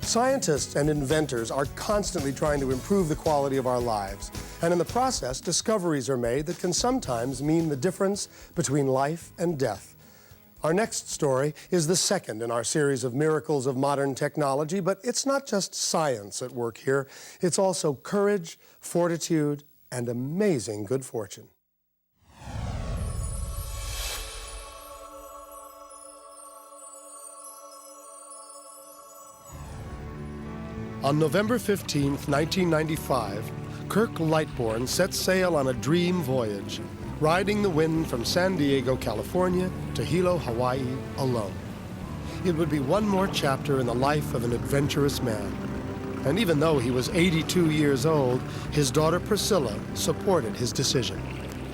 Scientists and inventors are constantly trying to improve the quality of our lives. And in the process, discoveries are made that can sometimes mean the difference between life and death. Our next story is the second in our series of miracles of modern technology, but it's not just science at work here. It's also courage, fortitude, and amazing good fortune. On November 15, 1995, Kirk Lightbourne set sail on a dream voyage, riding the wind from San Diego, California to Hilo, Hawaii, alone. It would be one more chapter in the life of an adventurous man. And even though he was 82 years old, his daughter Priscilla supported his decision.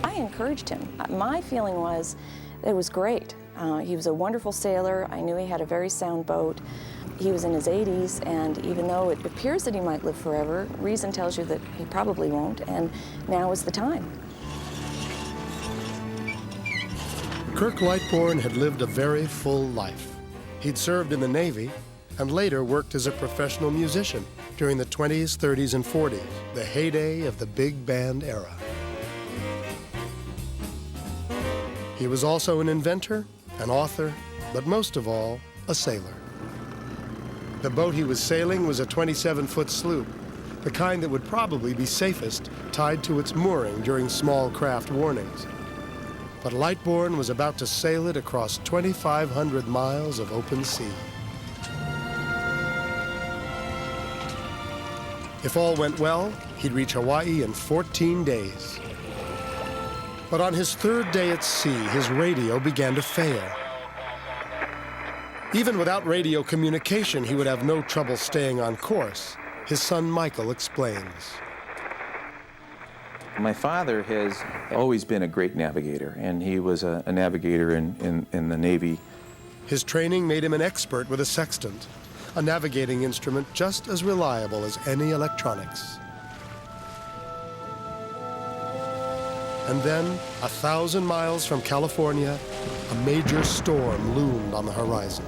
I encouraged him. My feeling was it was great. He was a wonderful sailor. I knew he had a very sound boat. He was in his 80s, and even though it appears that he might live forever, reason tells you that he probably won't, and now is the time. Kirk Lightbourne had lived a very full life. He'd served in the Navy and later worked as a professional musician during the 20s, 30s, and 40s, the heyday of the big band era. He was also an inventor, an author, but most of all, a sailor. The boat he was sailing was a 27-foot sloop, the kind that would probably be safest tied to its mooring during small craft warnings. But Lightbourne was about to sail it across 2,500 miles of open sea. If all went well, he'd reach Hawaii in 14 days. But on his third day at sea, his radio began to fail. Even without radio communication, he would have no trouble staying on course. His son Michael explains. My father has always been a great navigator, and he was a navigator in the Navy. His training made him an expert with a sextant, a navigating instrument just as reliable as any electronics. And then, 1,000 miles from California, a major storm loomed on the horizon.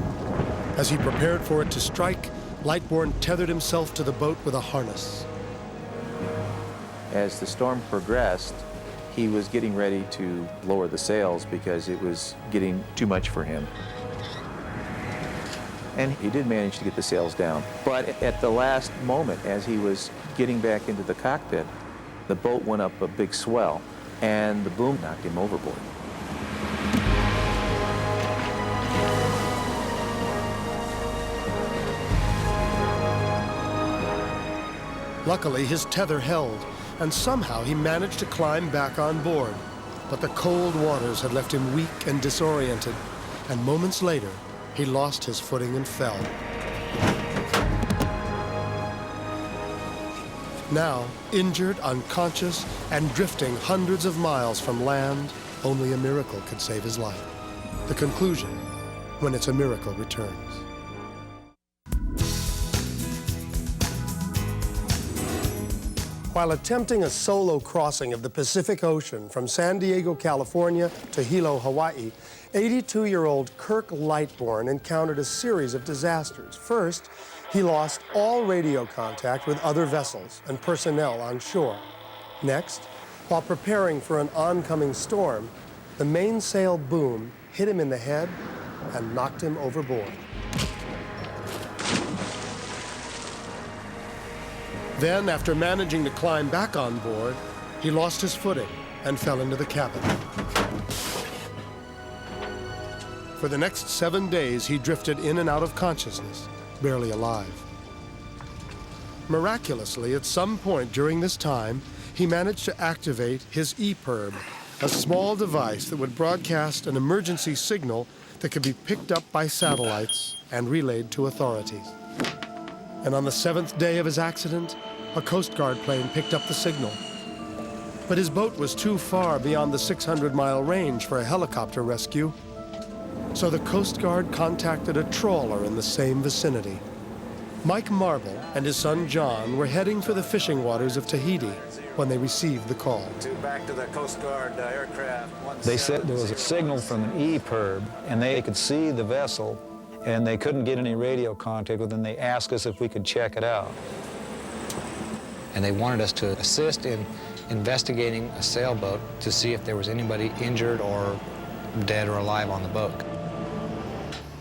As he prepared for it to strike, Lightbourne tethered himself to the boat with a harness. As the storm progressed, he was getting ready to lower the sails because it was getting too much for him. And he did manage to get the sails down. But at the last moment, as he was getting back into the cockpit, the boat went up a big swell, and the boom knocked him overboard. Luckily, his tether held, and somehow he managed to climb back on board. But the cold waters had left him weak and disoriented, and moments later, he lost his footing and fell. Now, injured, unconscious, and drifting hundreds of miles from land, only a miracle could save his life. The conclusion, when It's a Miracle returns. While attempting a solo crossing of the Pacific Ocean from San Diego, California to Hilo, Hawaii, 82-year-old Kirk Lightbourne encountered a series of disasters. First, he lost all radio contact with other vessels and personnel on shore. Next, while preparing for an oncoming storm, the mainsail boom hit him in the head and knocked him overboard. Then, after managing to climb back on board, he lost his footing and fell into the cabin. For the next 7 days, he drifted in and out of consciousness, barely alive. Miraculously, at some point during this time, he managed to activate his EPIRB, a small device that would broadcast an emergency signal that could be picked up by satellites and relayed to authorities. And on the 7th day of his accident, a Coast Guard plane picked up the signal. But his boat was too far beyond the 600-mile range for a helicopter rescue. So the Coast Guard contacted a trawler in the same vicinity. Mike Marble and his son John were heading for the fishing waters of Tahiti when they received the call. Back to the Coast Guard aircraft. They said there was a signal from an EPIRB, and they could see the vessel and they couldn't get any radio contact with them. They asked us if we could check it out. And they wanted us to assist in investigating a sailboat to see if there was anybody injured or dead or alive on the boat.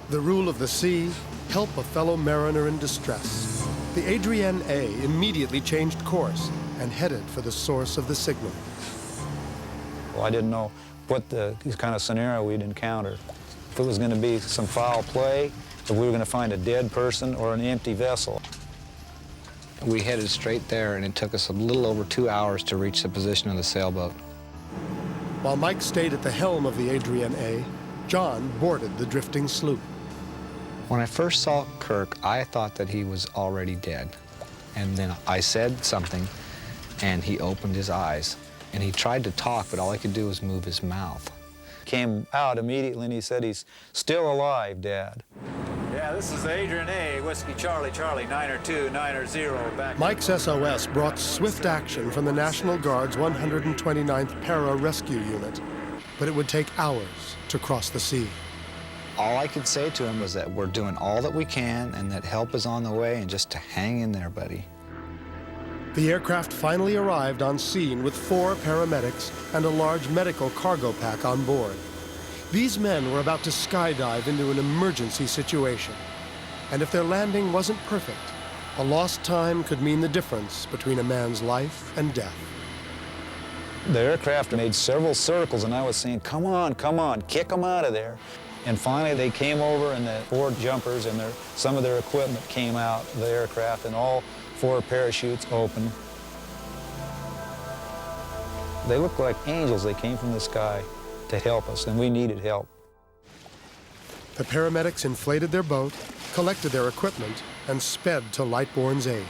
The rule of the sea, help a fellow mariner in distress. The Adrienne A immediately changed course and headed for the source of the signal. Well, I didn't know what the kind of scenario we'd encounter. If it was going to be some foul play, if we were going to find a dead person or an empty vessel. We headed straight there, and it took us a little over 2 hours to reach the position of the sailboat. While Mike stayed at the helm of the Adrienne A, John boarded the drifting sloop. When I first saw Kirk, I thought that he was already dead. And then I said something, and he opened his eyes. And he tried to talk, but all he could do was move his mouth. Came out immediately, and he said, "He's still alive, Dad." Yeah, this is Adrian A. Whiskey Charlie, Charlie, 902, 900, back. Mike's SOS brought swift action from the National Guard's 129th Para Rescue Unit, but it would take hours to cross the sea. All I could say to him was that we're doing all that we can and that help is on the way and just to hang in there, buddy. The aircraft finally arrived on scene with 4 paramedics and a large medical cargo pack on board. These men were about to skydive into an emergency situation. And if their landing wasn't perfect, a lost time could mean the difference between a man's life and death. The aircraft made several circles, and I was saying, come on, kick them out of there. And finally, they came over, and the 4 jumpers and some of their equipment came out of the aircraft, and all 4 parachutes opened. They looked like angels. They came from the sky to help us, and we needed help. The paramedics inflated their boat, collected their equipment, and sped to Lightbourne's aid.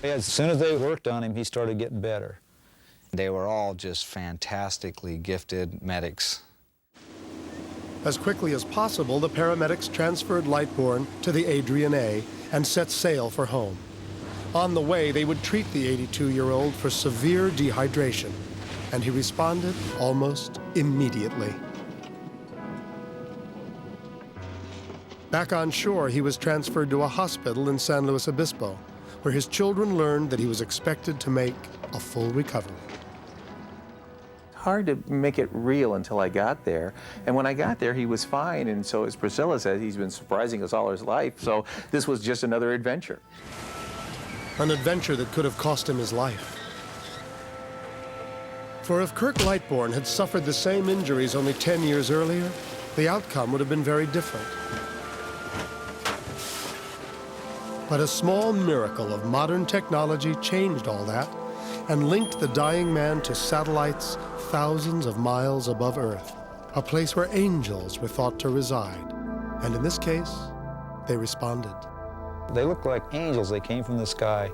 As soon as they worked on him, he started getting better. They were all just fantastically gifted medics. As quickly as possible, the paramedics transferred Lightbourne to the Adrienne A and set sail for home. On the way, they would treat the 82-year-old for severe dehydration, and he responded almost immediately. Back on shore, he was transferred to a hospital in San Luis Obispo, where his children learned that he was expected to make a full recovery. Hard to make it real until I got there. And when I got there, he was fine. And so, as Priscilla said, he's been surprising us all his life. So this was just another adventure. An adventure that could have cost him his life. For if Kirk Lightbourne had suffered the same injuries only 10 years earlier, the outcome would have been very different. But a small miracle of modern technology changed all that and linked the dying man to satellites thousands of miles above Earth, a place where angels were thought to reside. And in this case, they responded. They looked like angels. They came from the sky